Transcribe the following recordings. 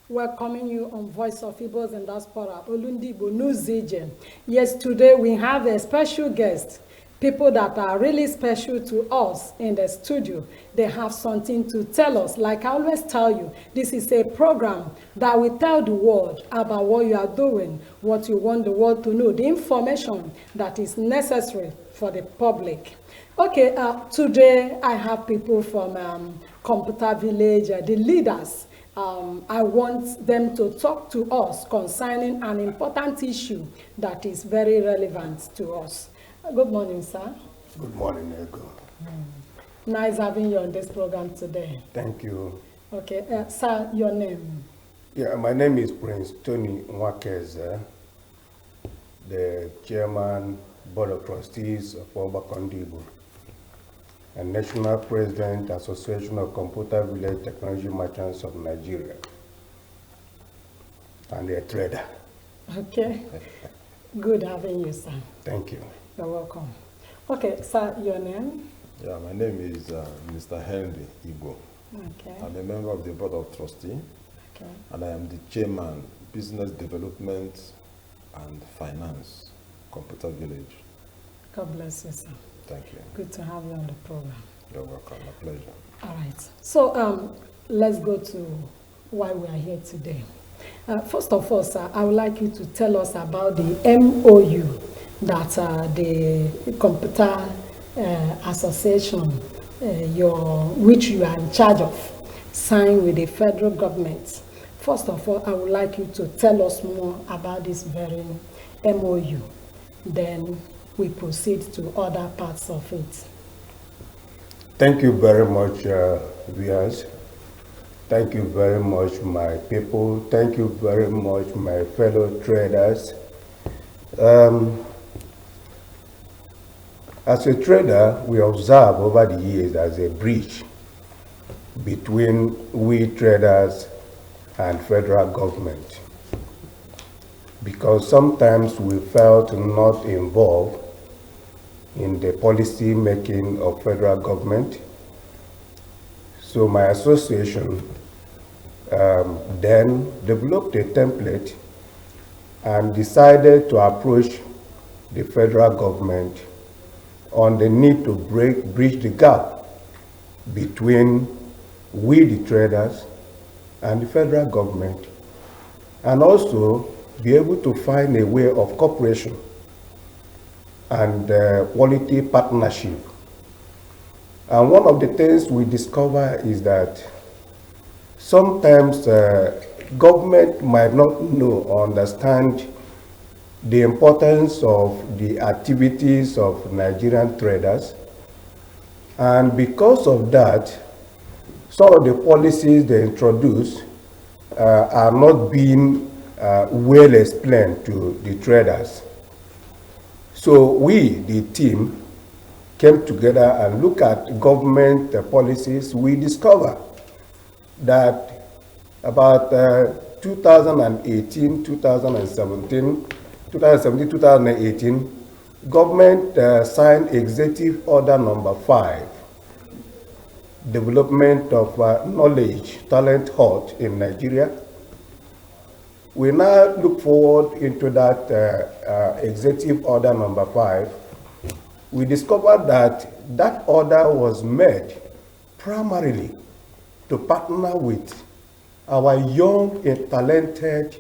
welcoming you on Voice of Igbos and Diaspora, Ndigbo News Agent. Yes, today we have a special guest, people that are really special to us in the studio. They have something to tell us. Like I always tell you, this is a program that will tell the world about what you are doing, what you want the world to know, the information that is necessary for the public. Okay, today I have people from Computer Village, the leaders. I want them to talk to us concerning an important issue that is very relevant to us. Good morning, sir. Good morning, Ego. Nice having you on this program today. Thank you. Okay, sir, your name? Yeah, my name is Prince Tony Nwakeze, the Chairman, Board of Trustees of Ndigbo, and National President, Association of Computer Village Technology Merchants of Nigeria, and a trader. Okay, good having you, sir. Thank you. You're welcome. Okay, sir, your name? Yeah, my name is Mr. Henry Igbo. Okay. I'm a member of the Board of Trustees, Okay. and I am the Chairman, Business Development and Finance, Computer Village. God bless you, sir. Thank you. Good to have you on the program. You're welcome. My pleasure. All right. So let's go to why we are here today. First of all, sir, I would like you to tell us about the MOU that the Computer Association, which you are in charge of, signed with the federal government. First of all, I would like you to tell us more about this very MOU. Then we proceed to other parts of it. Thank you very much, viewers. Thank you very much, my people. Thank you very much, my fellow traders. As a trader, we observe over the years as a breach between we traders and federal government, because sometimes we felt not involved in the policy making of federal government. So my association then developed a template and decided to approach the federal government on the need to bridge the gap between we the traders and the federal government, and also be able to find a way of cooperation and quality partnership. And one of the things we discover is that sometimes government might not know or understand the importance of the activities of Nigerian traders. And because of that, some of the policies they introduce are not being well explained to the traders. So we, the team, came together and looked at government policies. We discovered that about 2018, 2018, government signed Executive Order Number 5, Development of Knowledge, Talent Hub in Nigeria. We now look forward into that Executive Order Number 5. We discovered that that order was made primarily to partner with our young and talented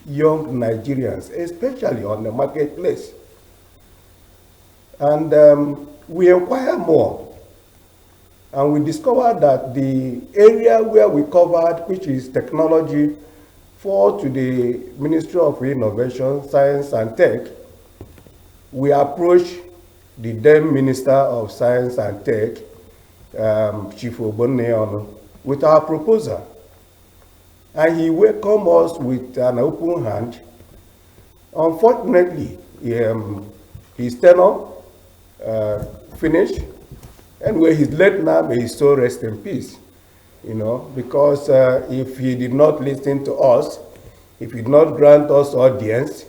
young Nigerians, especially on the marketplace. And we inquired more, and we discovered that the area where we covered, which is technology, fall to the Ministry of Innovation, Science and Tech. We approached the then Minister of Science and Tech, Chief Oboneonu, with our proposal. And he welcomed us with an open hand. Unfortunately, his tenure finished, and where he's late now, may his soul rest in peace. You know, because if he did not listen to us, if he did not grant us audience,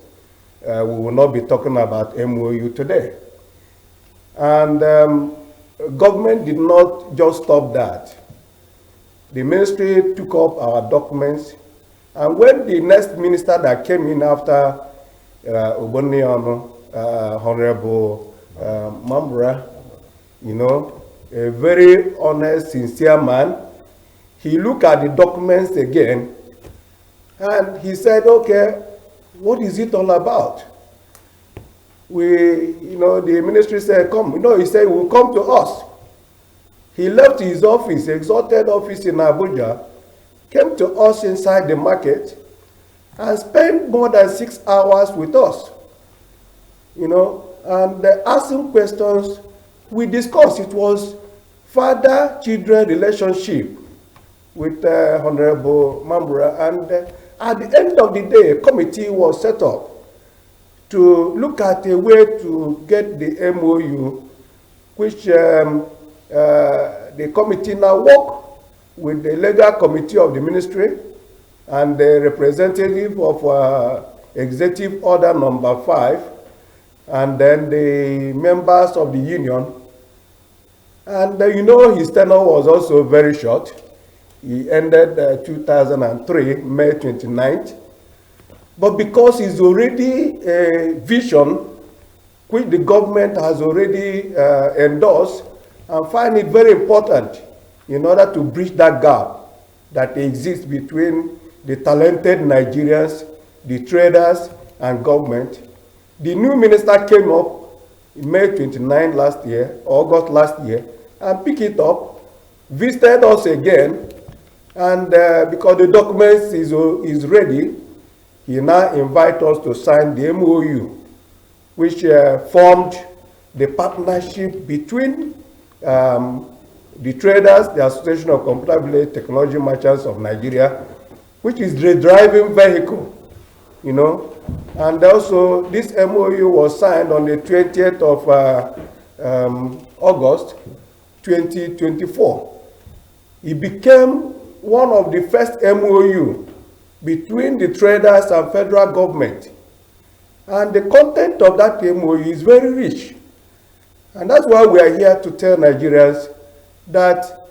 we will not be talking about MOU today. And government did not just stop that. The ministry took up our documents And when the next minister that came in after Oboniono, Honorable Mambra, you know, a very honest, sincere man, he looked at the documents again and he said, okay, what is it all about? The ministry said, come. He said, will come to us. He left his office, exalted office in Abuja, came to us inside the market, and spent more than 6 hours with us. And asking questions. We discussed. It was father-children relationship with Honorable Mambura, and at the end of the day, a committee was set up to look at a way to get the MOU, which the committee now work with the legal committee of the ministry and the representative of Executive Order number 5, and then the members of the union. And his tenure was also very short. He ended 2003, May 29th. But because it's already a vision which the government has already endorsed, I find it very important in order to bridge that gap that exists between the talented Nigerians, the traders, and government. The new minister came up in May 29 last year, August last year, and picked it up, visited us again, and because the documents is ready, he now invites us to sign the MOU, which formed the partnership between the traders, the Association of Computer-Village Technology Merchants of Nigeria, which is the driving vehicle, And also, this MOU was signed on the 20th of August 2024. It became one of the first MOU between the traders and federal government. And the content of that MOU is very rich. And that's why we are here to tell Nigerians that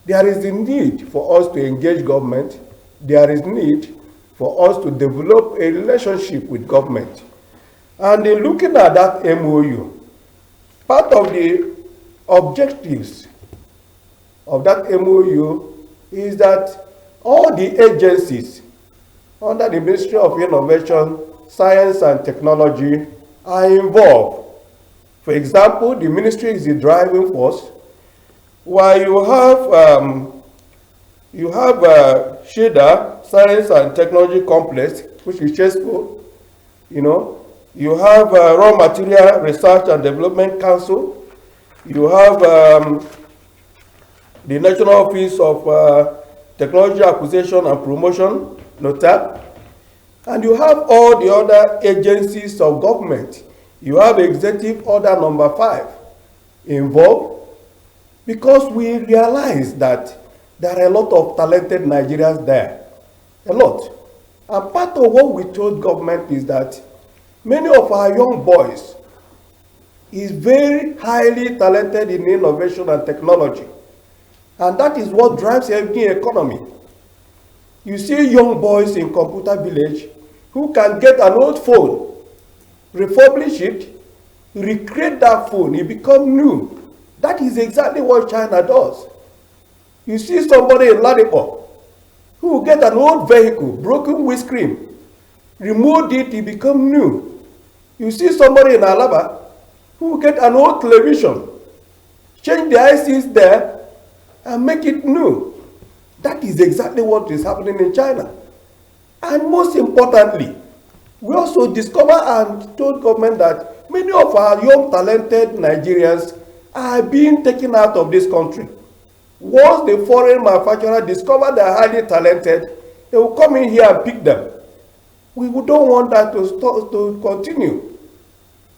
there is a need for us to engage government. There is need for us to develop a relationship with government. And in looking at that MOU, part of the objectives of that MOU is that all the agencies under the Ministry of Innovation, Science and Technology are involved. For example, the ministry is the driving force, while you have SHIDA, Science and Technology Complex, which is CHESCO, you have Raw Material Research and Development Council, you have the National Office of Technology Acquisition and Promotion, NOTAP, and you have all the other agencies of government. You have Executive Order number 5 involved, because we realize that there are a lot of talented Nigerians there, a lot. And part of what we told government is that many of our young boys is very highly talented in innovation and technology. And that is what drives every economy. You see young boys in Computer Village who can get an old phone, refurbish it, recreate that phone, it becomes new. That is exactly what China does. You see somebody in Ladipo who will get an old vehicle, broken windscreen, remove it, it becomes new. You see somebody in Alaba who will get an old television, change the ICs there, and make it new. That is exactly what is happening in China. And most importantly, we also discovered and told government that many of our young talented Nigerians are being taken out of this country. Once the foreign manufacturer discover they are highly talented, they will come in here and pick them. We don't want that to continue.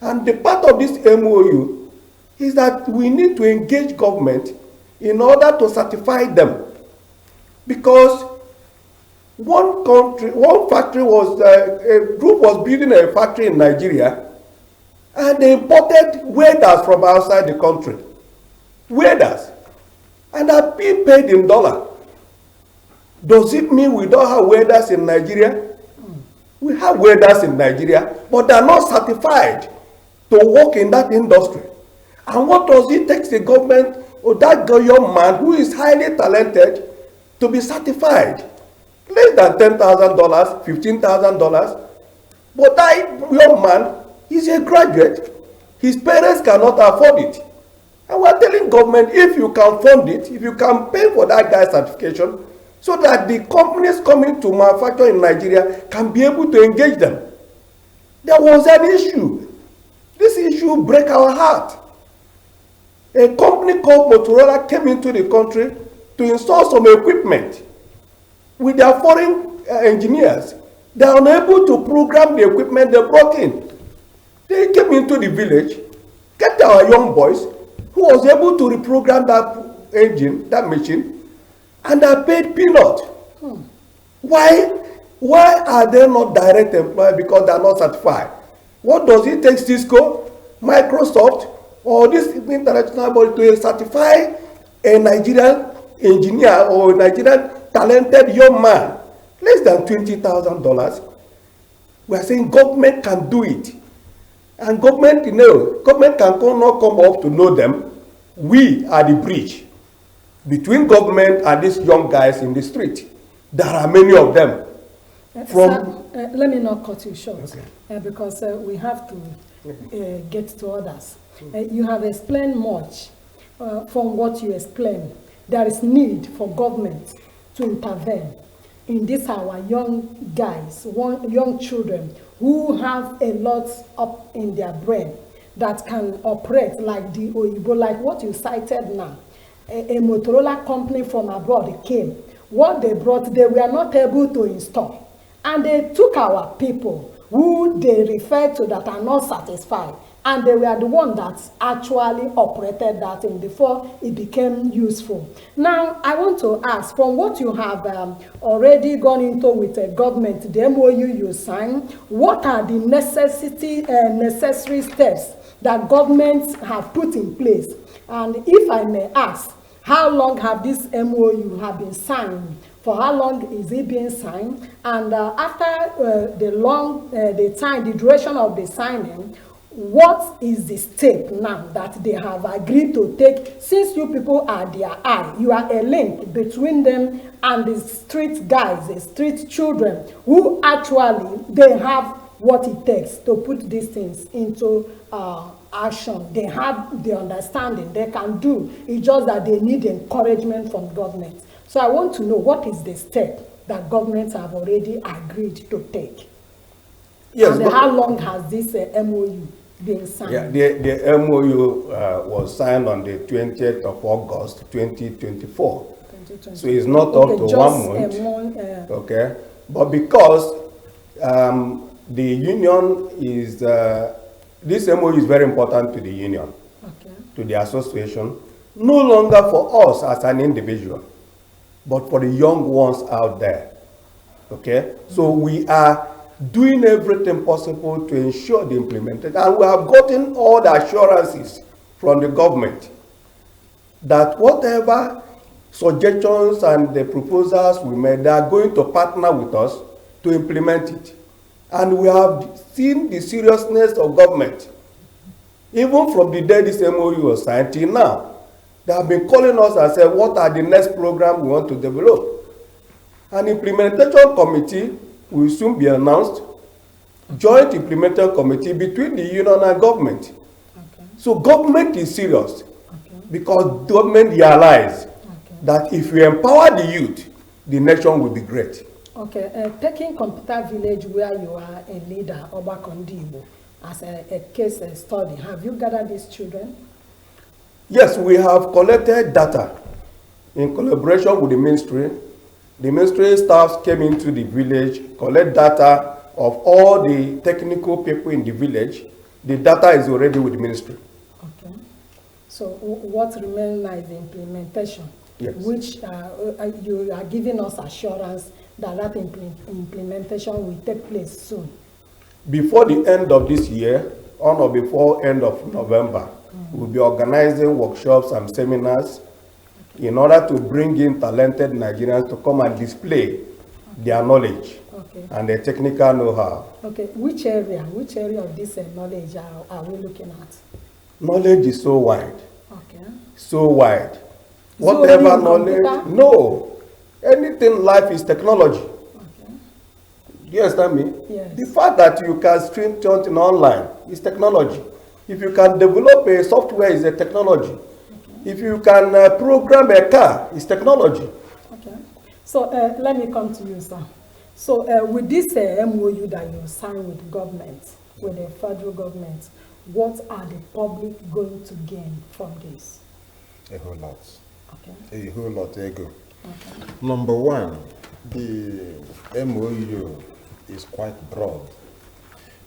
And the part of this MOU is that we need to engage government in order to certify them. Because one factory was, a group was building a factory in Nigeria, and they imported welders from outside the country. Welders. And are being paid in dollar. Does it mean we don't have welders in Nigeria? We have welders in Nigeria, but they are not certified to work in that industry. And what does it take the government or that young man who is highly talented to be certified? Less than $10,000, $15,000. But that young man is a graduate. His parents cannot afford it. And we are telling government, if you can fund it, if you can pay for that guy's certification, so that the companies coming to manufacture in Nigeria can be able to engage them. There was an issue. This issue breaks our heart. A company called Motorola came into the country to install some equipment. With their foreign engineers, they are unable to program the equipment they brought in. They came into the village, get our young boys, who was able to reprogram that engine, that machine, and are paid peanut. Why are they not direct employed? Because they are not certified. What does it take Cisco, Microsoft, or this international body to certify a Nigerian engineer or a Nigerian talented young man? Less than $20,000. We are saying government can do it. And government, government can not come up to know them. We are the bridge between government and these young guys in the street. There are many of them. Let me not cut you short, okay. Because we have to get to others. You have explained much from what you explained. There is need for government to intervene in this our young guys, young children who have a lot up in their brain that can operate like the Oyibo, like what you cited now. A Motorola company from abroad came. What they brought, they were not able to install. And they took our people who they refer to that are not satisfied. And they were the one that actually operated that thing before it became useful. Now, I want to ask, from what you have already gone into with the government, the MOU you signed, what are the necessary steps that governments have put in place? And if I may ask, how long have this MOU have been signed? For how long is it being signed? And after the duration of the signing, what is the step now that they have agreed to take? Since you people are their eye, you are a link between them and the street guys, the street children, who actually, they have what it takes to put these things into action. They have the understanding, they can do. It's just that they need encouragement from government. So I want to know, what is the step that governments have already agreed to take? Yes, and how long has this MOU been signed? Yeah, the MOU was signed on the 20th of August, 2024. So it's not up to 1 month. Okay, but because the union is, this MOU is very important to the union, to the association, no longer for us as an individual, but for the young ones out there. Okay, so we are doing everything possible to ensure the implementation, and we have gotten all the assurances from the government that whatever suggestions and the proposals we made, they are going to partner with us to implement it. And we have seen the seriousness of government. Even from the day this MOU was signed till now, they have been calling us and said, what are the next programs we want to develop? An implementation committee will soon be announced, joint implementation committee between the union and government. Okay. So government is serious, because government realizes that if we empower the youth, the nation will be great. Okay, taking Computer Village, where you are a leader, Ndigbo, as a case study, have you gathered these children? Yes, we have collected data in collaboration with the ministry. The ministry staff came into the village, collect data of all the technical people in the village. The data is already with the ministry. Okay. So what remains now is the implementation, yes, which you are giving us assurance that implementation will take place soon. Before the end of this year, on or before end of November, we'll be organizing workshops and seminars in order to bring in talented Nigerians to come and display their knowledge and their technical know-how. Okay, which area of this knowledge are we looking at? Knowledge is so wide. Okay. So wide. So Whatever knowledge, no. Anything life is technology. Okay. Do you understand me? Yes. The fact that you can stream something online is technology. If you can develop a software, is a technology. Okay. If you can program a car, it's technology. Okay. So let me come to you, sir. So with this MOU that you sign with the government, with the federal government, what are the public going to gain from this? A whole lot. Okay. A whole lot, ego. Okay. Number one, the MOU is quite broad.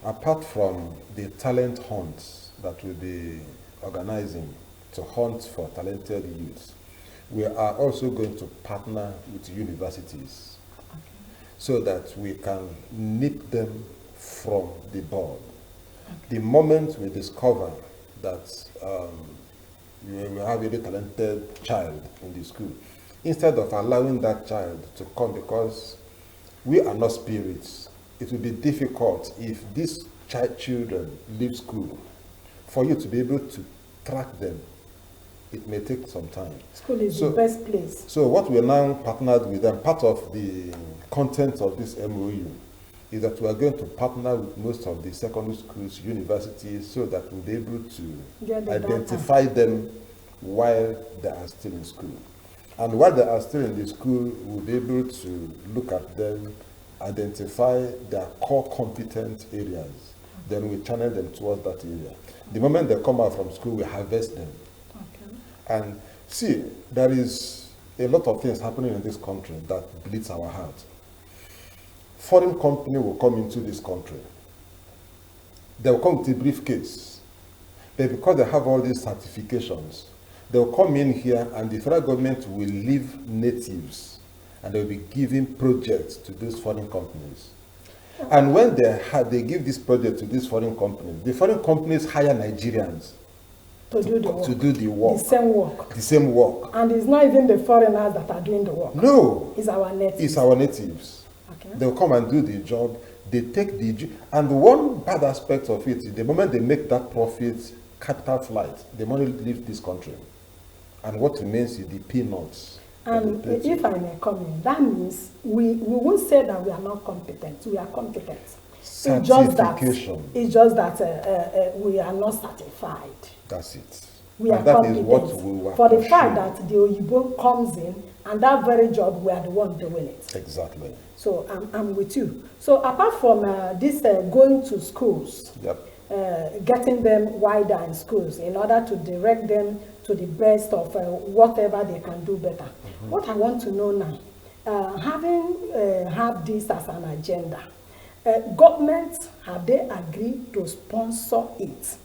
Apart from the talent hunts that we'll be organizing to hunt for talented youths, we are also going to partner with universities so that we can nip them from the bud. The moment we discover that we have a very talented child in the school, instead of allowing that child to come, because we are not spirits, it will be difficult if these children leave school. For you to be able to track them, it may take some time. School is the best place. So what we are now partnered with them, part of the content of this MOU is that we are going to partner with most of the secondary schools, universities, so that we'll be able to identify them while they are still in school. And while they are still in the school, we'll be able to look at them, identify their core competent areas. Then we channel them towards that area. The moment they come out from school, we harvest them. Okay. And see, there is a lot of things happening in this country that bleeds our heart. Foreign company will come into this country. They will come with a briefcase. But because they have all these certifications, they will come in here and the federal government will leave natives and they will be giving projects to these foreign companies. And when they give this project to these foreign companies, the foreign companies hire Nigerians to do the work. To do the work. The same work. The same work. And it's not even the foreigners that are doing the work. No. It's our natives. It's our natives. Okay. They'll come and do the job. They take the and one bad aspect of it is the moment they make that profit, capital flight, the money leaves this country. And what remains is the peanuts. And if I may come in, that means we won't say that we are not competent. We are competent. It's just that we are not certified. That's it. We are that competent. Is what we were for the fact that the Igbo comes in and that very job, we are the one doing it. Exactly. So I'm with you. So apart from this going to schools, yep. Getting them wider in schools in order to direct them to the best of whatever they can do better. Mm-hmm. What I want to know now, having had this as an agenda, governments, have they agreed to sponsor it,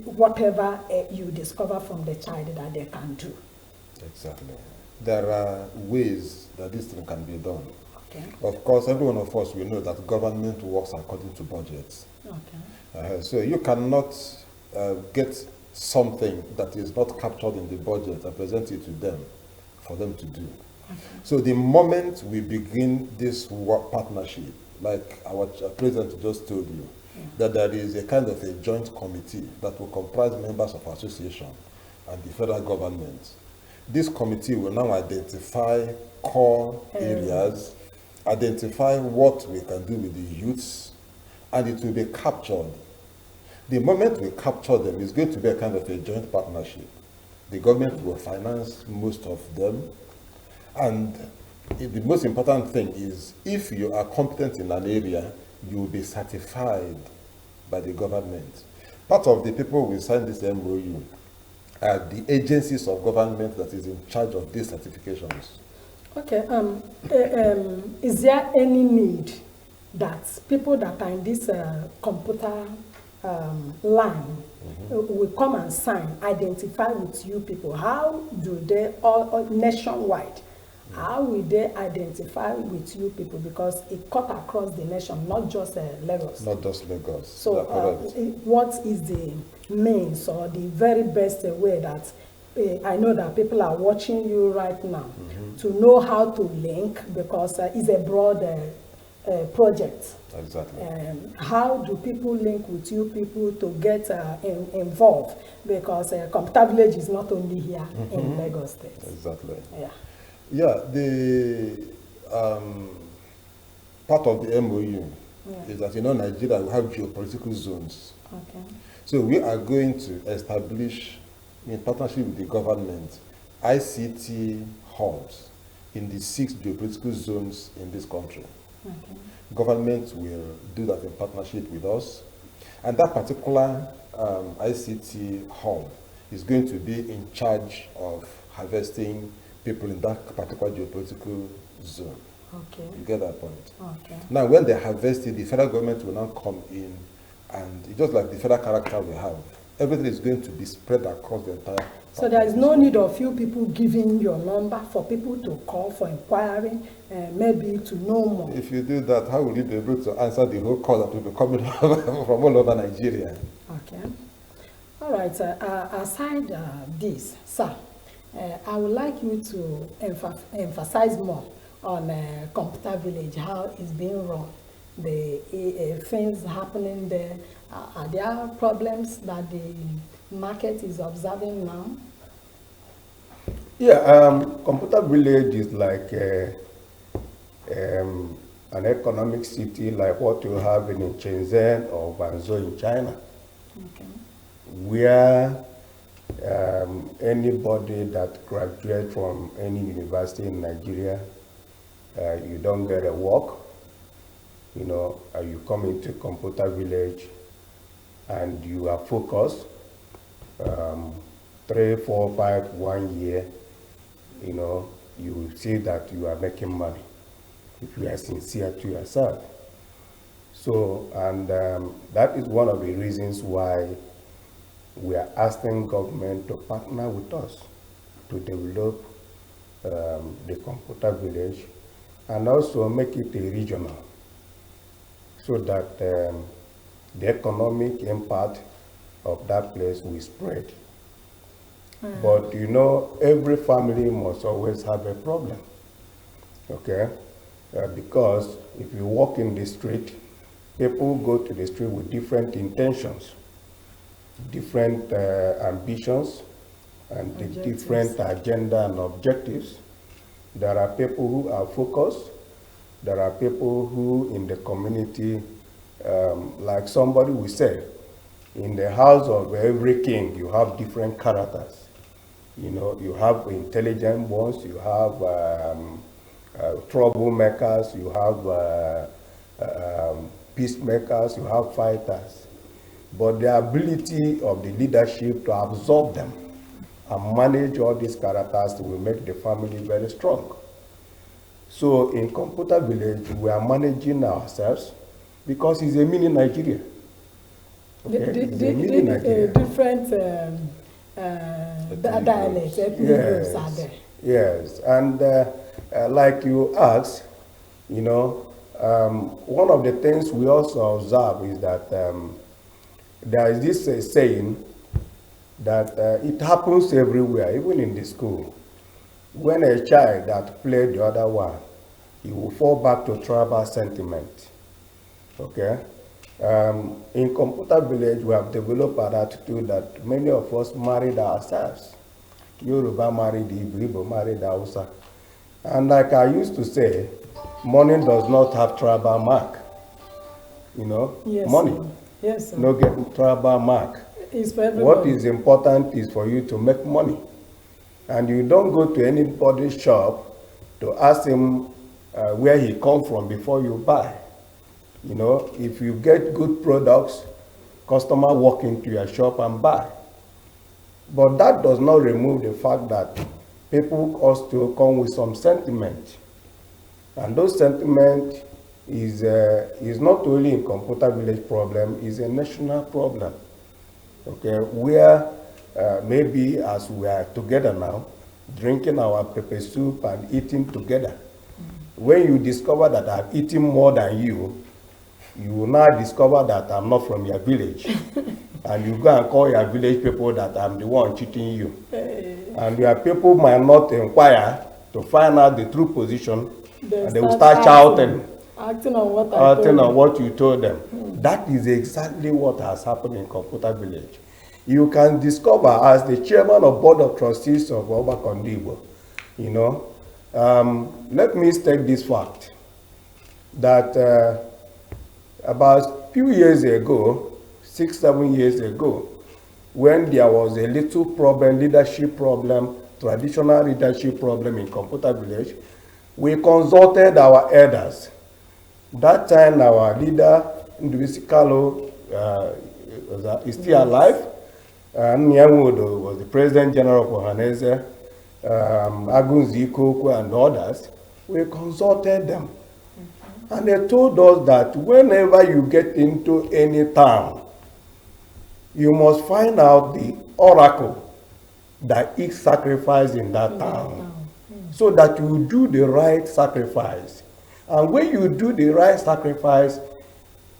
whatever you discover from the child that they can do? Exactly. There are ways that this thing can be done. Okay. Of course, every one of us will know that government works according to budgets. Okay. So you cannot get something that is not captured in the budget and present it to them for them to do. Okay. So the moment we begin this work partnership, like our president just told you, that there is a kind of a joint committee that will comprise members of association and the federal government. This committee will now identify core areas, identify what we can do with the youths, and it will be captured. The moment we capture them, it's going to be a kind of a joint partnership. The government will finance most of them. And the most important thing is, if you are competent in an area, you will be certified by the government. Part of the people who sign this MOU are the agencies of government that is in charge of these certifications. Okay. Is there any need that people that are in this computer line will come and sign, identify with you people? How do they, all nationwide, how will they identify with you people? Because it cut across the nation, not just Lagos. Not just Lagos. So what is the means or the very best way that I know that people are watching you right now to know how to link, because it's a broad project. Exactly. How do people link with you people to get involved? Because Computer Village is not only here in Lagos State. Exactly. Yeah. Yeah, the part of the MOU is that, Nigeria will have geopolitical zones. Okay. So we are going to establish, in partnership with the government, ICT hubs in the 6 geopolitical zones in this country. Okay. Government will do that in partnership with us. And that particular ICT hub is going to be in charge of harvesting people in that particular geopolitical zone. Okay. You get that point? Okay. Now, when they harvest it, the federal government will now come in, and it's just like the federal character we have. Everything is going to be spread across the entire. So there is no need of you people giving your number for people to call for inquiring, maybe to know more. If you do that, how will you be able to answer the whole call that will be coming from all over Nigeria? Okay. All right. Aside this, sir, I would like you to emphasize more on Computer Village, how it's being run, the things happening there. Are there problems that the market is observing now? Yeah, Computer Village is like an economic city like what you have in Shenzhen or Guangzhou in China. Okay. Where anybody that graduates from any university in Nigeria, you don't get a work, you come into Computer Village and you are focused, 3, 4, 5, 1 year, you will see that you are making money if you are sincere to yourself. So, and that is one of the reasons why we are asking government to partner with us to develop the Computer Village and also make it a regional, so that the economic impact of that place will spread. But every family must always have a problem, okay? Because if you walk in the street, people go to the street with different intentions, different ambitions, and the different agenda and objectives. There are people who are focused. There are people who in the community, like somebody will say, in the house of every king, you have different characters. You have intelligent ones, you have troublemakers, you have peacemakers, you have fighters. But the ability of the leadership to absorb them and manage all these characters will make the family very strong. So in Computer Village, we are managing ourselves because it's a mini Nigeria. Okay? Different dialects, ethnic groups are there. Yes, and like you asked, one of the things we also observe is that there is this saying that it happens everywhere, even in the school. When a child that played the other one, he will fall back to tribal sentiment. Okay? In Computer Village, we have developed an attitude that many of us married ourselves. Yoruba married Igbo, Igbo married Hausa. And like I used to say, money does not have tribal mark. Yes, money. Sir. Yes, sir. No get tribal mark. It's for everybody. What is important is for you to make money. And you don't go to anybody's shop to ask him where he come from before you buy. If you get good products, customer walk into your shop and buy. But that does not remove the fact that people also come with some sentiment. And those sentiment is not only in Computer Village problem, is a national problem. Okay, where maybe as we are together now, drinking our pepper soup and eating together, when you discover that I've eaten more than you, you will now discover that I'm not from your village. And you go and call your village people that I'm the one cheating you. And your people might not inquire to find out the true position, and they will start shouting. Acting on what what you told them. That is exactly what has happened in Computer Village. You can discover, as the chairman of board of trustees of Ndigbo, you know, let me state this fact, that about a few years ago, 6-7 years ago, when there was a little problem, leadership problem, traditional leadership problem in Computer Village, we consulted our elders. That time, our leader, Ndigbo, is still alive. Nyanwodo was the President General of Ohanese, Agunziko and others. We consulted them. And they told us that whenever you get into any town, you must find out the oracle that is sacrificed in that town, so that you do the right sacrifice. And when you do the right sacrifice,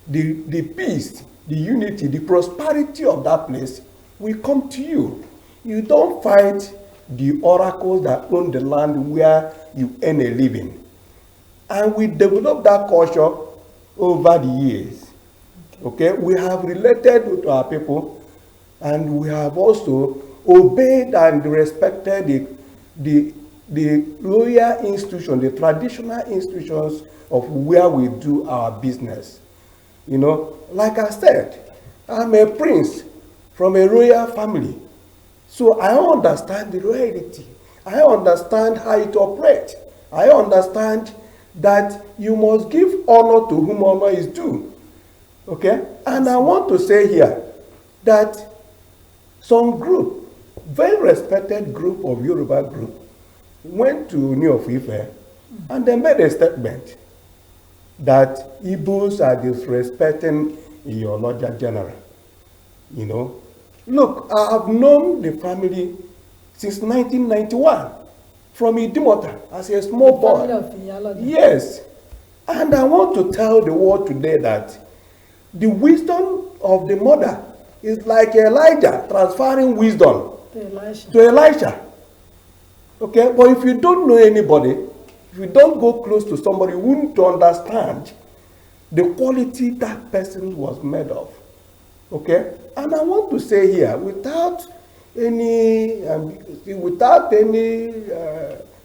the peace, the unity, the prosperity of that place will come to you. You don't fight the oracles that own the land where you earn a living. And we developed that culture over the years. Okay, we have related to our people, and we have also obeyed and respected the royal institution, the traditional institutions of where we do our business. You know, like I said, I'm a prince from a royal family. So I understand the royalty. I understand how it operates. I understand that you must give honor to whom honor is due. Okay? And I want to say here that some group, very respected group of Yoruba group, went to New of Ife and they made a statement that Igbos are disrespecting your Lord General. You know, look, I have known the family since 1991 from Idimota as a small boy. Yes. And I want to tell the world today that the wisdom of the mother is like Elijah transferring wisdom to Elisha. Okay, but if you don't know anybody, if you don't go close to somebody, you wouldn't understand the quality that person was made of. Okay, and I want to say here, without any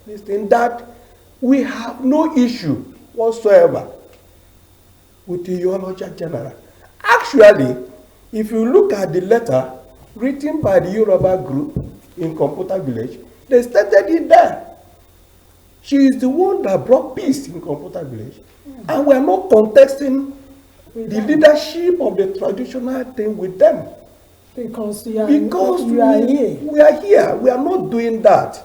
this thing, that we have no issue whatsoever with the Yoruba General. Actually, if you look at the letter written by the Yoruba group in Computer Village, they stated it there. She is the one that brought peace in Computer Village. And we are not contesting the leadership of the traditional thing with them. Because we are here. We are here. We are not doing that.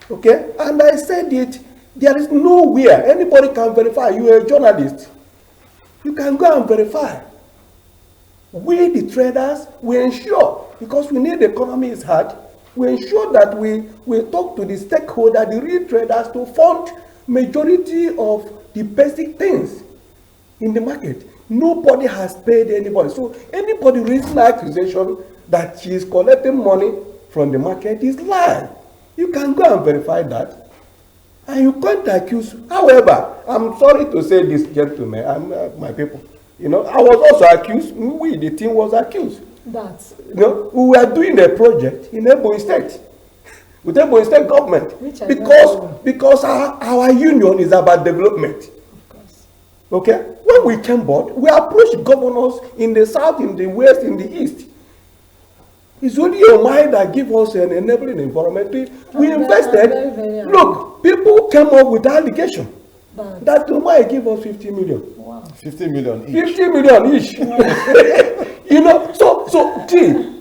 Okay? And I said it, there is nowhere anybody can verify. You are a journalist. You can go and verify. We, the traders, we ensure, because we need the economy is hard, we ensure that we talk to the stakeholder, the real traders, to fund majority of the basic things in the market. Nobody has paid anybody. So anybody raising an accusation that she is collecting money from the market is lying. You can go and verify that. And you can't accuse. However, I'm sorry to say this, gentlemen, my people. You know, I was also accused. We, the team, was accused. That. You know, we were doing a project in Ebonyi State with Ebonyi State government because our union is about development. Of course. Okay, when we came board, we approached governors in the south, in the west, in the east. It's only your mind that gives us an enabling environment. We invested. Look, people came up with allegation that Omai give us 50 million. Wow. 50 million each. 50 million each. You know, so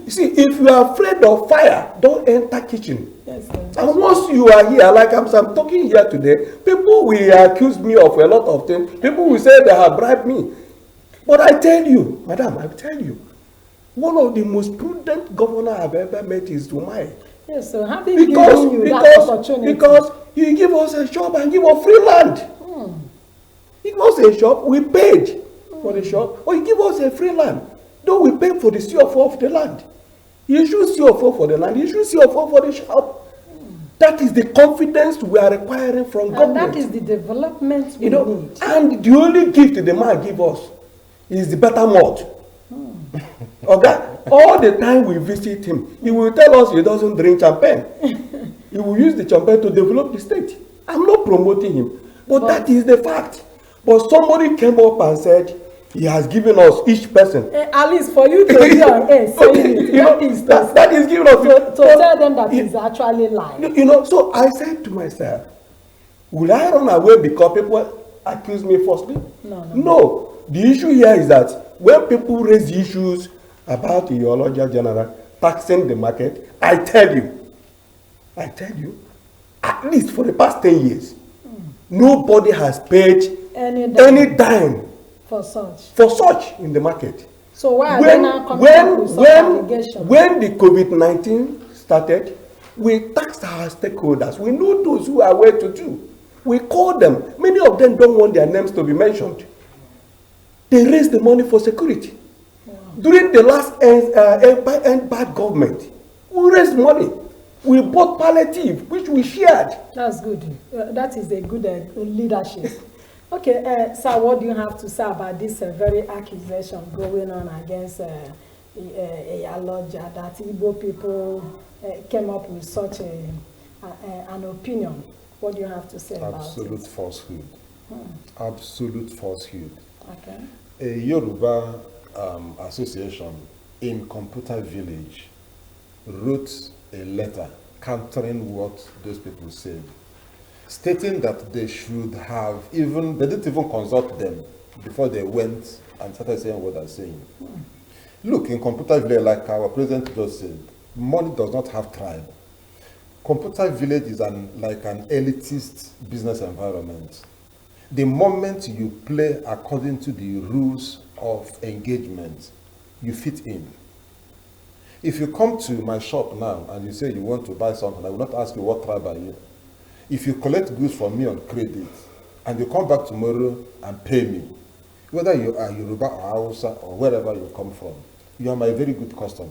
see, if you are afraid of fire, don't enter kitchen. Yes, and once you are here, like I'm talking here today, people will accuse me of a lot of things. People will say they have bribed me. But I tell you, madam, I tell you, one of the most prudent governor I've ever met is Umai. Yes, so having given you that opportunity. Because he give us a shop and give us free land. He give us a shop, we paid. for the shop, or you give us a free land. Though we pay for the CFO of the land. You should CFO for the land, you should CFO for the shop. That is the confidence we are requiring from government. And that is the development we need. And the only gift the man give us is the better malt. Okay? All the time we visit him, he will tell us he doesn't drink champagne. He will use the champagne to develop the state. I'm not promoting him, but that is the fact. But somebody came up and said, he has given us each person. At least for you to be on air saying it, that is giving us to tell them that it's actually lying. So I said to myself, will I run away because people accuse me falsely? No. The issue here is that when people raise issues about the Iyoloja General taxing the market, I tell you, at least for the past 10 years, nobody has paid any dime for such in the market. So why are they now coming up with such allegations? When the COVID-19 started, we taxed our stakeholders. We know those who are well to do. We call them. Many of them don't want their names to be mentioned. They raised the money for security. Wow. During the last bad government, we raised money. We bought palliative, which we shared. That's good. That is a good leadership. Okay, sir, what do you have to say about this very accusation going on against Iyaloja, that Igbo people came up with such an opinion? What do you have to say about it? Absolute falsehood. Absolute falsehood. Okay. A Yoruba association in Computer Village wrote a letter countering what those people said, stating that they should have they didn't even consult them before they went and started saying what they're saying. Look, in Computer Village, like our president just said, money does not have tribe. Computer Village is like an elitist business environment. The moment you play according to the rules of engagement, you fit in. If you come to my shop now and you say you want to buy something, I will not ask you what tribe are you. If you collect goods from me on credit and you come back tomorrow and pay me, whether you are Yoruba or Hausa or wherever you come from, you are my very good customer.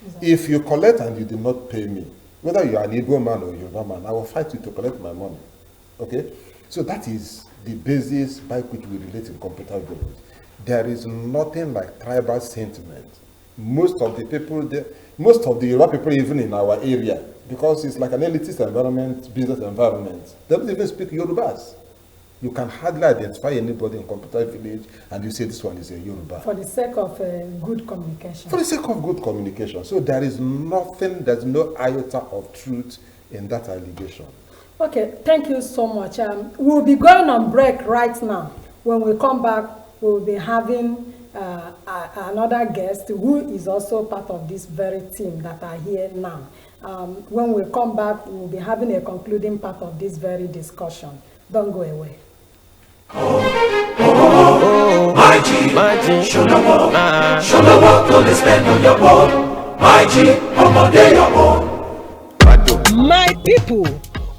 Exactly. If you collect and you did not pay me, whether you are an Igbo man or Yoruba man, I will fight you to collect my money. Okay? So that is the basis by which we relate in Computer Village. There is nothing like tribal sentiment. Most of the people there, most of the Yoruba people even in our area, because it's like an elitist environment, business environment, they don't even speak Yorubas. You can hardly identify anybody in Computer Village and you say this one is a Yoruba. For the sake of good communication. For the sake of good communication. So there is nothing, there's no iota of truth in that allegation. Okay, thank you so much. We'll be going on break right now. When we come back, we'll be having another guest who is also part of this very team that are here now. When we come back, we'll be having a concluding part of this very discussion. Don't go away. My G, show the work, don't spend on your own. My G, on your own. My people,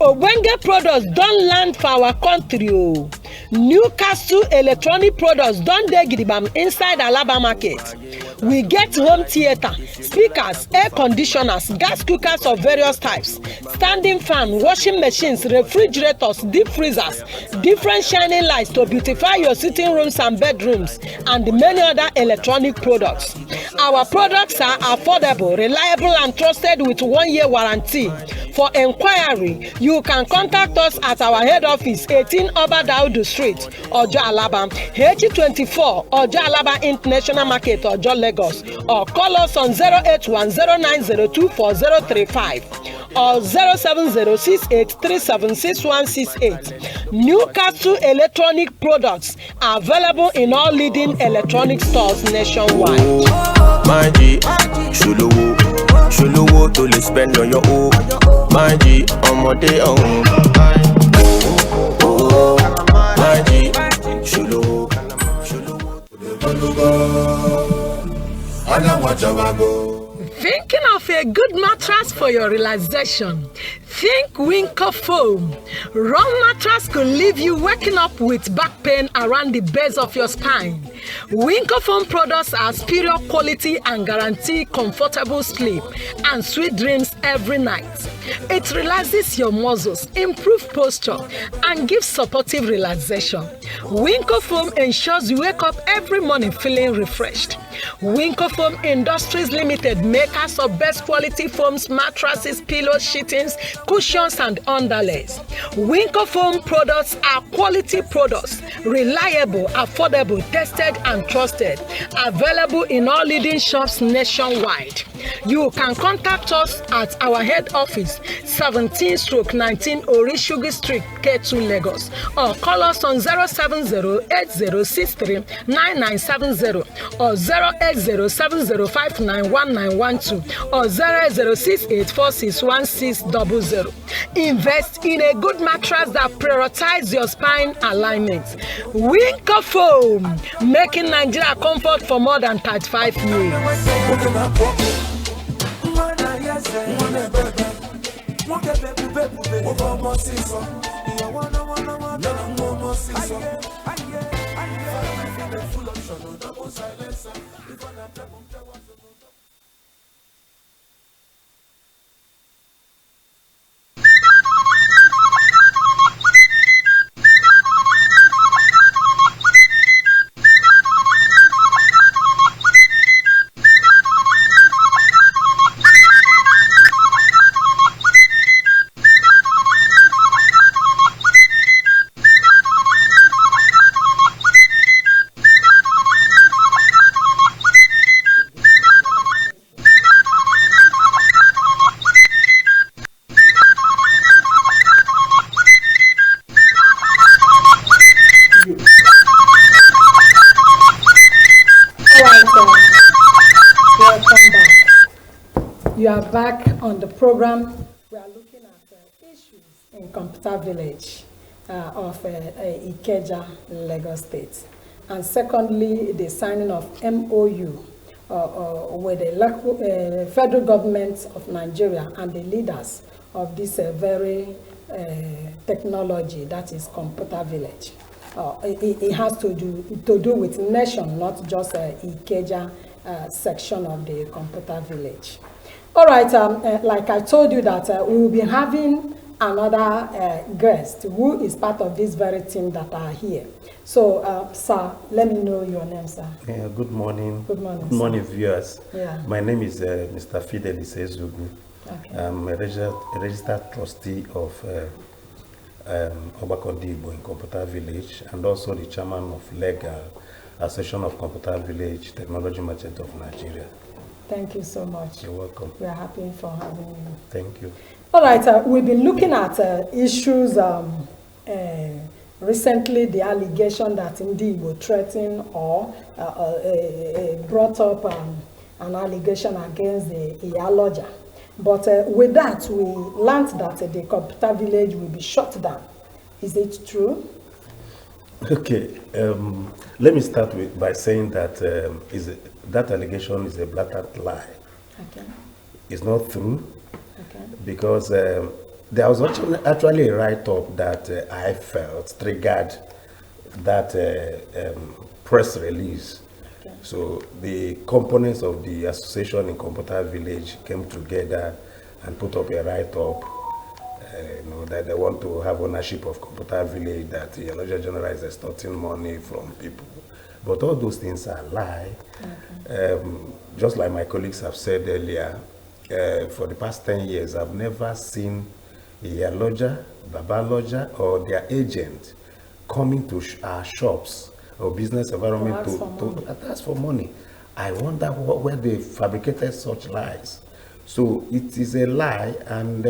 Ogbonge products don land for our country o. Newcastle electronic products don dey gidigam inside Alaba market. We get home theater, speakers, air conditioners, gas cookers of various types, standing fan, washing machines, refrigerators, deep freezers, different shining lights to beautify your sitting rooms and bedrooms, and many other electronic products. Our products are affordable, reliable and trusted with 1-year warranty. For inquiry, you can contact us at our head office, 18 Oba Daudu Street, Ojo Alaba, H24, Ojo Alaba International Market, Ojo Lagos, or call us on 08109024035 or 07068376168. Newcastle electronic products are available in all leading electronic stores nationwide. My G, Shuluwo to le spend on your own. My G, on day on. My G, Shuluwo. Thinking of a good mattress for your relaxation? Think Winker Foam. Raw mattress could leave you waking up with back pain around the base of your spine. Winko foam products are superior quality and guarantee comfortable sleep and sweet dreams every night. It relaxes your muscles, improves posture, and gives supportive relaxation. Winko foam ensures you wake up every morning feeling refreshed. Winko Foam Industries Limited, makers of best quality foams, mattresses, pillows, sheetings, cushions, and underlays. Winko Foam products are quality products, reliable, affordable, tested, and trusted. Available in all leading shops nationwide. You can contact us at our head office, 17/19 Orishugi Street, K2, Lagos, or call us on 070-8063-9970 or 08070591912 or 08068461600. Invest in a good mattress that prioritizes your spine alignment. Winko Foam, making Nigeria comfort for more than 35 years. You are back on the program. We are looking at issues in Computer Village of Ikeja, Lagos State. And secondly, the signing of MOU with the local, federal government of Nigeria and the leaders of this very technology that is Computer Village. It has to do with nation, not just Ikeja section of the Computer Village. All right, like I told you that we will be having another guest who is part of this very team that are here. So, sir, let me know your name, sir. Good morning. Good morning. Good morning, viewers. Yeah. My name is Mr. Fidelis Ezugu. Okay. I'm a registered trustee of Ndigbo in Computer Village and also the chairman of Legal Association of Computer Village Technology Merchant of Nigeria. Thank you so much. You're welcome. We are happy for having you. Thank you. All right, we've been looking at issues recently, the allegation that Ndigbo threatened or brought up an allegation against the Iyaloja. But with that, we learned that the Computer Village will be shut down. Is it true? Okay, let me start by saying that that allegation is a blatant lie. Okay. It's not true. Okay. Because there was actually a write-up that I felt triggered that press release. Okay. So the components of the association in Computer Village came together and put up a write-up that they want to have ownership of Computer Village, that the Iyaloja General is extorting money from people. But all those things are lie. Okay. Just like my colleagues have said earlier, for the past 10 years, I've never seen Iyaloja, Babaloja, or their agent coming to our shops or business environment to ask for money. I wonder where they fabricated such lies. So it is a lie, and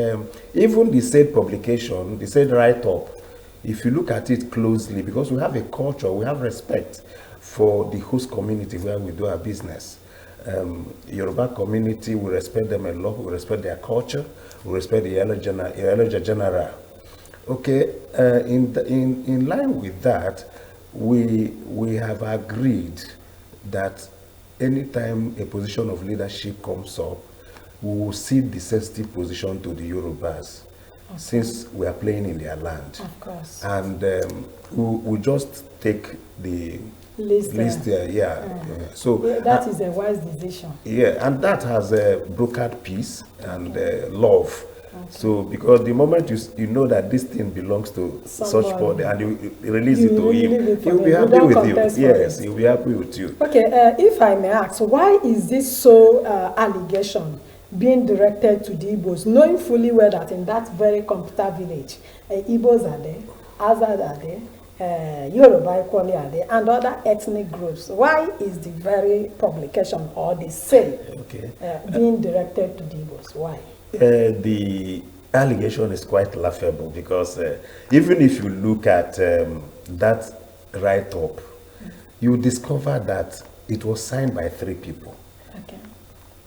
even the said publication, the said write-up, if you look at it closely, because we have a culture, we have respect for the host community where we do our business. Yoruba community, we respect them a lot, we respect their culture, we respect the Iyaloja General. Okay, in line with that, we have agreed that anytime a position of leadership comes up, we will cede the sensitive position to the Yorubas, since we are playing in their land. Of course. And we just take the list. So that is a wise decision. Yeah, and that has brokered peace and love. So because the moment you know that this thing belongs to such body and you release it to him, he'll be happy with you. Yes, he'll be happy with you. Okay, if I may ask, why is this so allegation being directed to the Igbos, knowing fully well that in that very computer village, Igbos are there, Azad are there, Yoruba equally are there, and other ethnic groups? Why is the very publication or the sale being directed to the Igbos? Why? The allegation is quite laughable because even if you look at that write-up, you discover that it was signed by 3 people. Okay.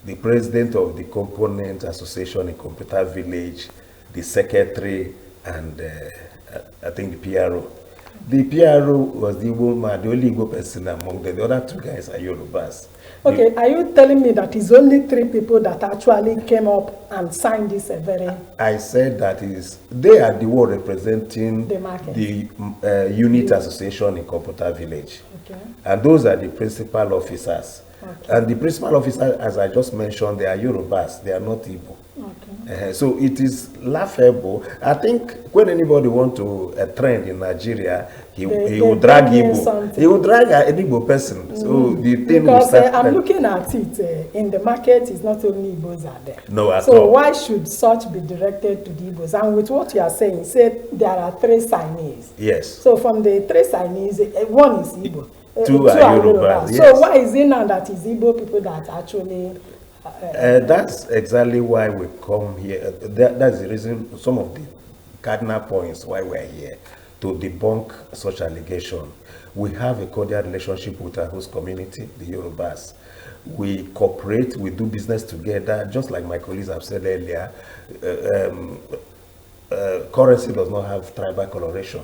The president of the Component Association in Computer Village, the secretary, and I think the PRO. The PRO was the woman, the only Igbo person among them. The other 2 guys are Yorubas. Okay, are you telling me that it's only 3 people that actually came up and signed this very... I said that they are the one representing the market, the unit association in Computer Village. Okay. And those are the principal officers. Okay. And the principal officers, as I just mentioned, they are Yorubas, they are not Igbo. Okay. So it is laughable. I think when anybody wants to trend in Nigeria, he will drag Igbo. He will drag an Igbo person. So the thing because I'm looking at it, in the market, it's not only Igbos are there. No, at so all. Why should such be directed to the Igbos? And with what you are saying, you said there are 3 signees. Yes. So from the 3 signees, 1 is Igbo. 2 are Yoruba. Yes. So why is it now that it's Igbo people that actually... that's exactly why we come here. That's the reason, some of the cardinal points why we're here, to debunk such allegation. We have a cordial relationship with our host community, the Yorubas. We cooperate, we do business together, just like my colleagues have said earlier. Currency does not have tribal coloration.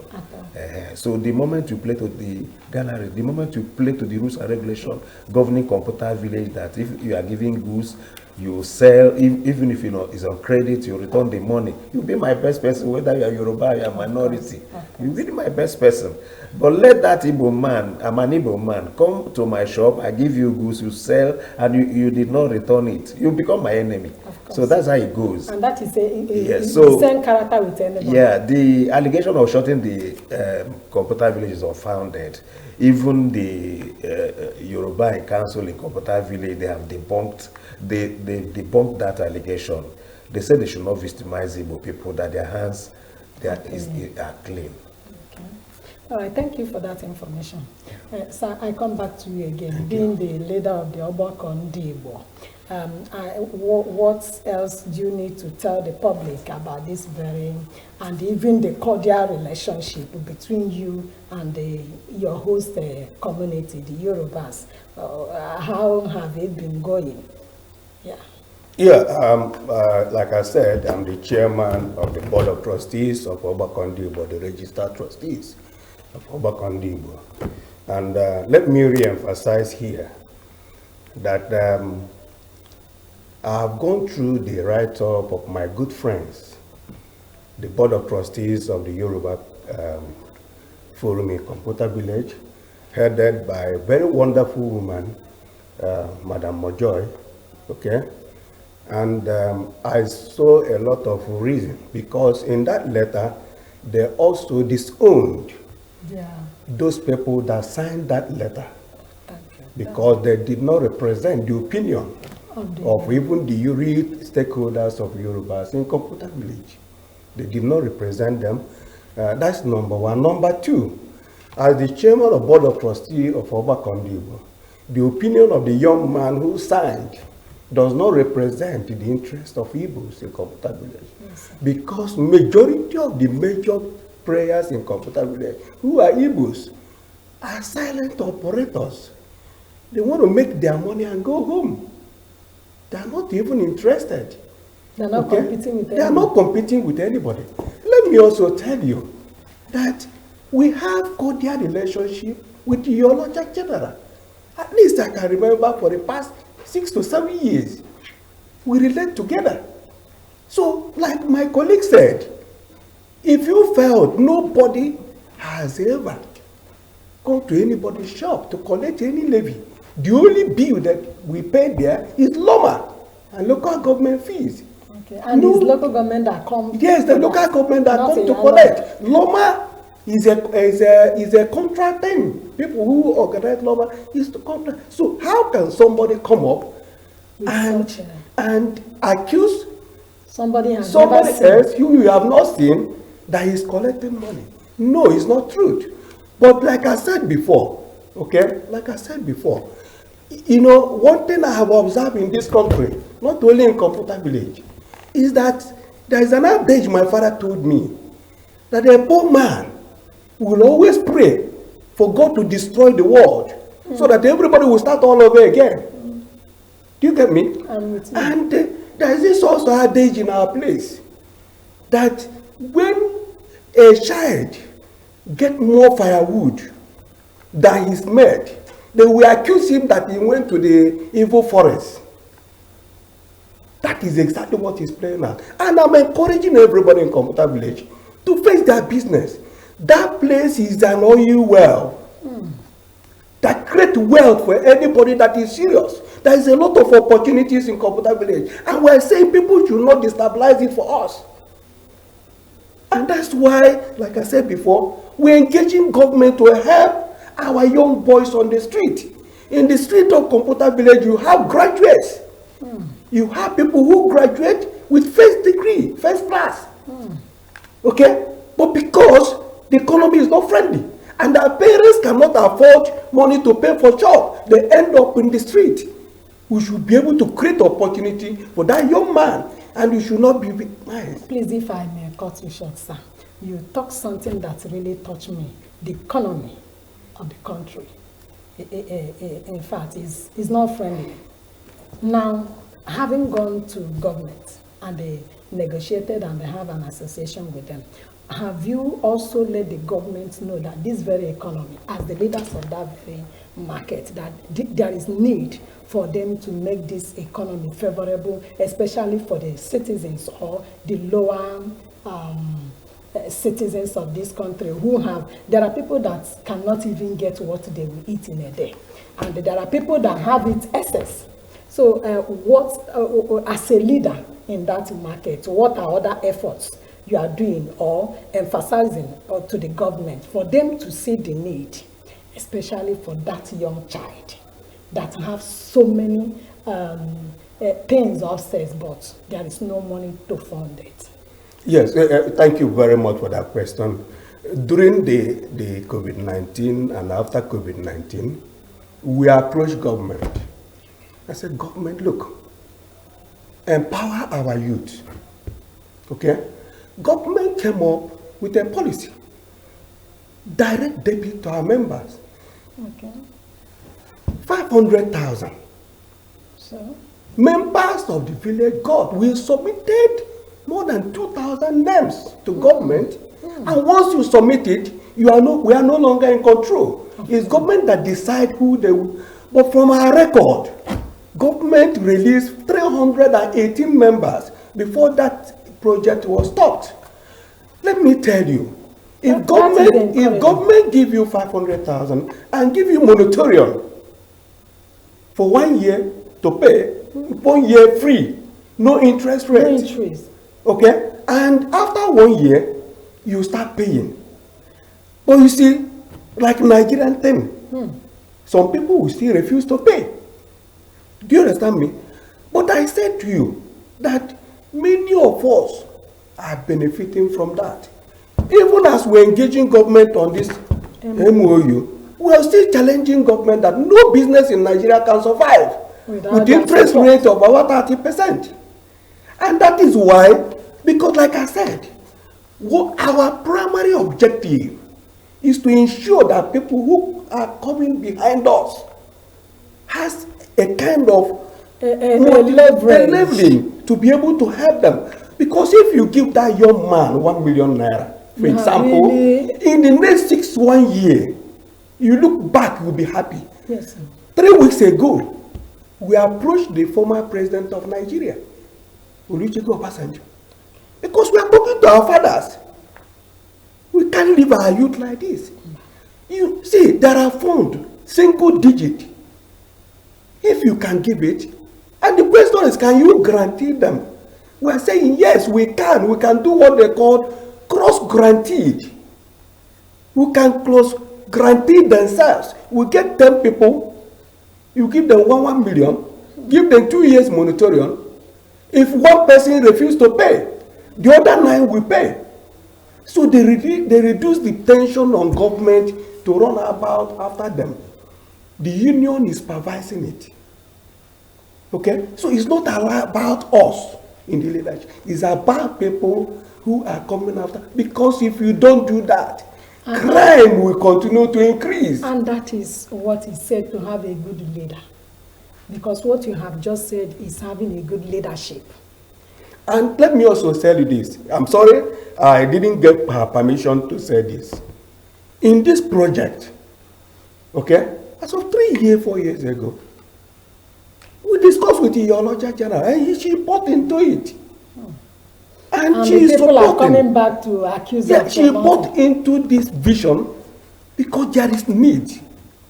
So the moment you play to the gallery, the moment you play to the rules and regulations governing Computer Village, that if you are giving goods, you sell, even if it's on credit, you return the money. You'll be my best person, whether you are Yoruba, you are minority. You'll be my best person. But let that Igbo man, I'm an Igbo man, come to my shop, I give you goods, you sell, and you did not return it. You become my enemy. So that's how it goes. And that is the same character with anybody. Yeah, the allegation of shutting the Computer Village is unfounded. Even the Yoruba Council in Computer Village, they have debunked, they debunked that allegation. They said they should not victimize Igbo people, that their hands are clean. Okay. All right, thank you for that information. Sir, I come back to you again, being the leader of the Ogbako Ndigbo. What else do you need to tell the public about this very, and even the cordial relationship between you and your host community, the Yorubas? How have it been going? Yeah. Yeah, like I said, I'm the chairman of the board of trustees of Ogbako Ndigbo, the registered trustees of Ogbako Ndigbo. And let me re-emphasize here that I have gone through the write-up of my good friends, the board of trustees of the Yoruba Forum in Computer Village, headed by a very wonderful woman, Madam Mojoy, okay? And I saw a lot of reason, because in that letter, they also disowned those people that signed that letter, because they did not represent the opinion of even the real stakeholders of Yorubas in Computer Village. They did not represent them. That's number one. Number two, as the chairman of board of trustees of Ogbako Ndigbo, the opinion of the young man who signed does not represent the interest of Igbos in Computer Village. Yes, because majority of the major players in Computer Village who are Igbos are silent operators. They want to make their money and go home. They are not even interested. They are not competing with anybody. They are not competing with anybody. Let me also tell you that we have cordial relationship with the Yoruba General. At least I can remember for the past 6 to 7 years, we relate together. So, like my colleague said, if you felt nobody has ever go to anybody's shop to collect any levy. The only bill that we pay there is LOMA and local government fees. Okay. And it's local government that comes. Yes, the local government that come to collect. LOMA is a contract thing. People who organize LOMA is to contract. So how can somebody come up and accuse somebody else who you have not seen that is collecting money? No, it's not truth. But like I said before, okay, like I said before, you know, one thing I have observed in this country, not only in Computer Village, is that there is an adage my father told me, that a poor man will always pray for God to destroy the world so that everybody will start all over again. Do you get me? And there is this also adage in our place that when a child get more firewood than his mate, they will accuse him that he went to the evil forest. That is exactly what he's playing at. And I'm encouraging everybody in Computer Village to face their business. That place is an oil well that creates wealth for anybody that is serious. There is a lot of opportunities in Computer Village, and we're saying people should not destabilize it for us. And that's why, like I said before, we're engaging government to help our young boys on the street. In the street of Computer Village, you have graduates. You have people who graduate with first degree, first class. Okay? But because the economy is not friendly, and our parents cannot afford money to pay for job, they end up in the street. We should be able to create opportunity for that young man, and you should not be victimized. Please, if I may cut you short, sir. You talk something that really touched me. The economy of the country, in fact, is not friendly. Now, having gone to government and they negotiated and they have an association with them, have you also let the government know that this very economy, as the leaders of that very market, that there is need for them to make this economy favorable, especially for the citizens or the lower citizens of this country who have, there are people that cannot even get what they will eat in a day. And there are people that have it excess. So as a leader in that market, what are other efforts you are doing or emphasizing to the government for them to see the need, especially for that young child that have so many pains or access, but there is no money to fund it? Yes, thank you very much for that question. During the COVID-19 and after COVID-19, we approached government. I said, government, look, empower our youth. Okay? Government came up with a policy. Direct debit to our members. Okay. 500,000. So? Members of the village got, we submitted more than 2,000 names to government. And once you submit it, we are no longer in control. It's government that decide who they will. But from our record, government released 318 members before that project was stopped. Let me tell you, if government give you 500,000 and give you moratorium for 1 year to pay, 1 year free, no interest rate. No interest. Okay? And after 1 year, you start paying. But you see, like Nigerian thing, some people will still refuse to pay. Do you understand me? But I said to you that many of us are benefiting from that. Even as we're engaging government on this MOU, we are still challenging government that no business in Nigeria can survive with interest rate of about 30%. And that is why, because like I said, our primary objective is to ensure that people who are coming behind us has a kind of leveling to be able to help them. Because if you give that young man 1 million naira, for example, in the next 1 year, you look back, you'll be happy. Yes, sir. 3 weeks ago, we approached the former president of Nigeria, Olusegun Obasanjo, because we are talking to our fathers. We can't leave our youth like this. You see, there are funds, single digit. If you can give it, and the question is, can you guarantee them? We are saying, yes, we can. We can do what they call cross-guaranteed. We can cross-guarantee themselves. We get 10 people, you give them 1 million, give them 2 years moratorium. If one person refuses to pay, the other 9 will pay. So they reduce the tension on government to run about after them. The union is supervising it. Okay? So it's not about us in the leadership. It's about people who are coming after. Because if you don't do that, crime will continue to increase. And that is what is said to have a good leader. Because what you have just said is having a good leadership. And let me also tell you this. I'm sorry, I didn't get her permission to say this. In this project, okay, as of 3 years, 4 years ago, we discussed with the Iyoloja General, and she bought into it. And she is people are supporting. coming back to accuse Yeah, her. she bought into this vision because there is need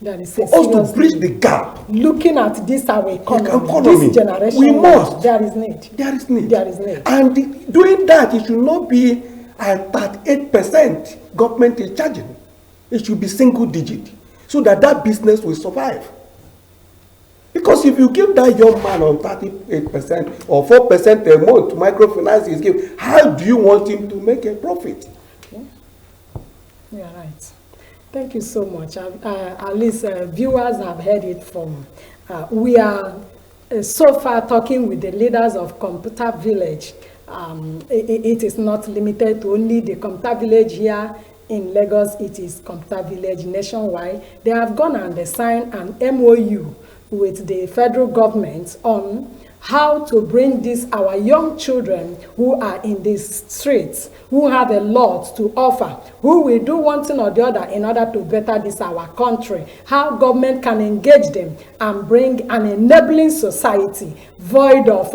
That is for us to bridge the gap. Looking at this our economy, Economy, this generation, we must. there is need. There is need. There is need. And doing that, it should not be at 38% government is charging. It should be single digit so that that business will survive. Because if you give that young man on 38% or 4% a month microfinance is given, how do you want him to make a profit? Okay. You are right. Thank you so much. At least viewers have heard it from. We are so far talking with the leaders of Computer Village. It is not limited to only the Computer Village here in Lagos. It is Computer Village nationwide. They have gone and they signed an MOU with the federal government on how to bring these our young children who are in these streets, who have a lot to offer, who will do one thing or the other in order to better this our country, how government can engage them and bring an enabling society void of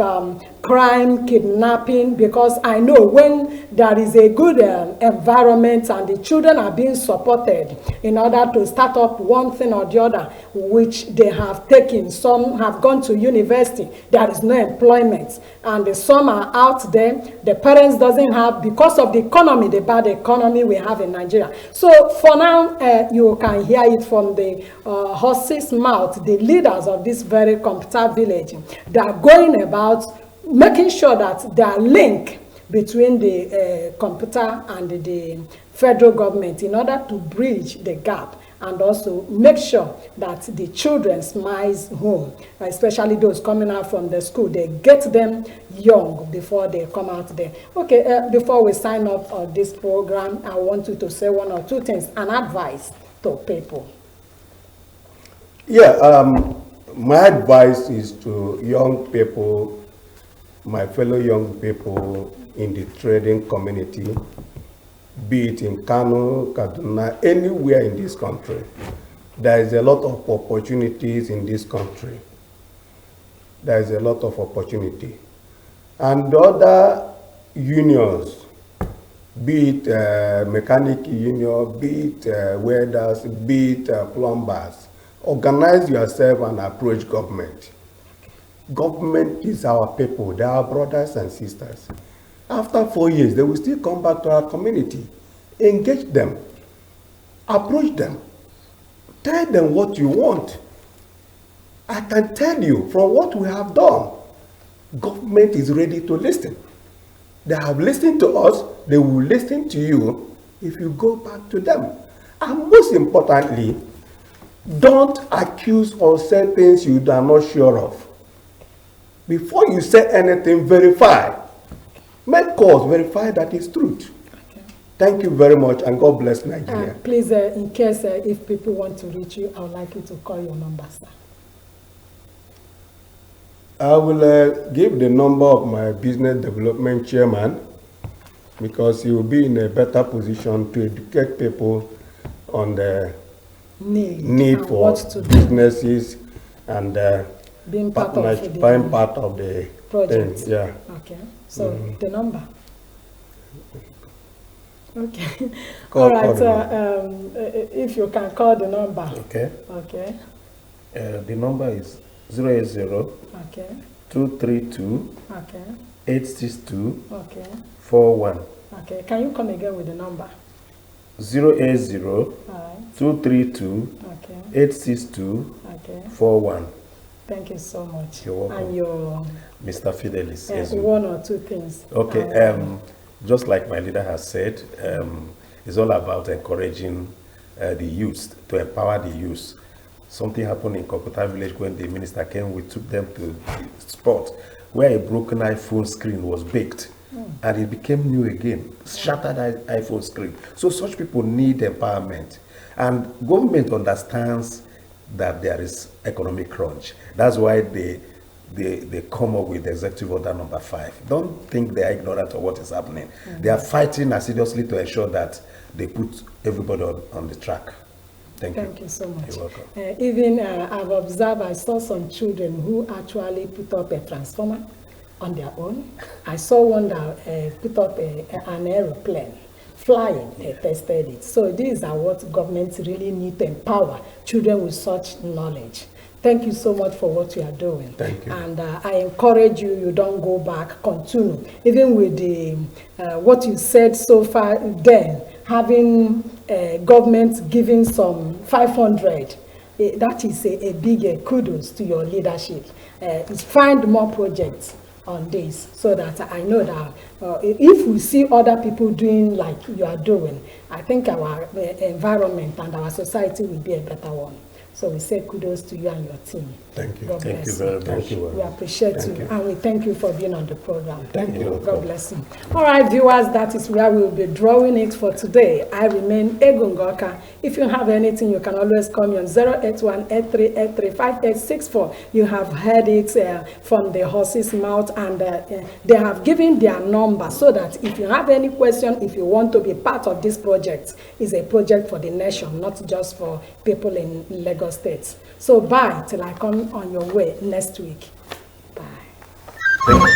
crime, kidnapping, because I know when there is a good environment and the children are being supported in order to start up one thing or the other, which they have taken. Some have gone to university, there is no employment, and some are out there, the parents doesn't have, because of the economy, the bad economy we have in Nigeria. So for now, you can hear it from the horse's mouth, the leaders of this very Computer Village, they are going about making sure that there are link between the computer and the federal government in order to bridge the gap and also make sure that the children smiles home, especially those coming out from the school. They get them young before they come out there. Okay, before we sign up on this program, I want you to say 1 or 2 things, an advice to people. Yeah, my advice is to young people, my fellow young people in the trading community, be it in Kano, Kaduna, anywhere in this country. There is a lot of opportunities in this country. There is a lot of opportunity. And the other unions, be it mechanic union, be it welders, be it plumbers, organize yourself and approach government. Government is our people. They are brothers and sisters. After 4 years, they will still come back to our community. Engage them. Approach them. Tell them what you want. I can tell you from what we have done, government is ready to listen. They have listened to us. They will listen to you if you go back to them. And most importantly, don't accuse or say things you are not sure of. Before you say anything, verify. Make calls, verify that it's truth. Okay. Thank you very much, and God bless Nigeria. Please, in case if people want to reach you, I would like you to call your number, sir. I will give the number of my business development chairman, because he will be in a better position to educate people on the need for businesses and being part of the project. thing. Yeah. Okay. So the number. Okay. Call- All right. call If you can call the number. Okay. Okay. The number is 080 Okay. 232 Okay. 862 Okay. 41. Okay. Can you come again with the number? 080 All right. 232 Okay. 862 Okay. 41. Thank you so much. You're welcome. And your Mr. Fidelis. Ezu. one or two things. Okay, just like my leader has said, it's all about encouraging the youth, to empower the youth. Something happened in Kokota village when the minister came, we took them to the spot where a broken iPhone screen was baked. And it became new again, shattered iPhone screen. So such people need empowerment. And government understands that there is economic crunch. That's why they come up with executive order number 5. Don't think they are ignorant of what is happening. They are fighting assiduously to ensure that they put everybody on the track. Thank you. Thank you so much. You're welcome. Even I've observed, I saw some children who actually put up a transformer on their own. I saw one that put up an aeroplane, flying, tested it. So these are what governments really need to empower children with such knowledge. Thank you so much for what you are doing. Thank you. And I encourage you, you don't go back, continue. Even with the what you said so far then, having government giving some 500, that is a big kudos to your leadership. Find more projects on this so that I know that if we see other people doing like you are doing, I think our environment and our society will be a better one. So we say kudos to you and your team. Thank you. God Thank bless you very much. Thank you. We appreciate Thank you, you. and we thank you for being on the program. Thank you. God bless you. All right, viewers, that is where we will be drawing it for today. I remain Ngorka. If you have anything, you can always call me on 081-8383-5864. You have heard it from the horse's mouth, and they have given their number so that if you have any question, if you want to be part of this project, it's a project for the nation, not just for people in Lagos State. So bye till I come on your way next week. Bye.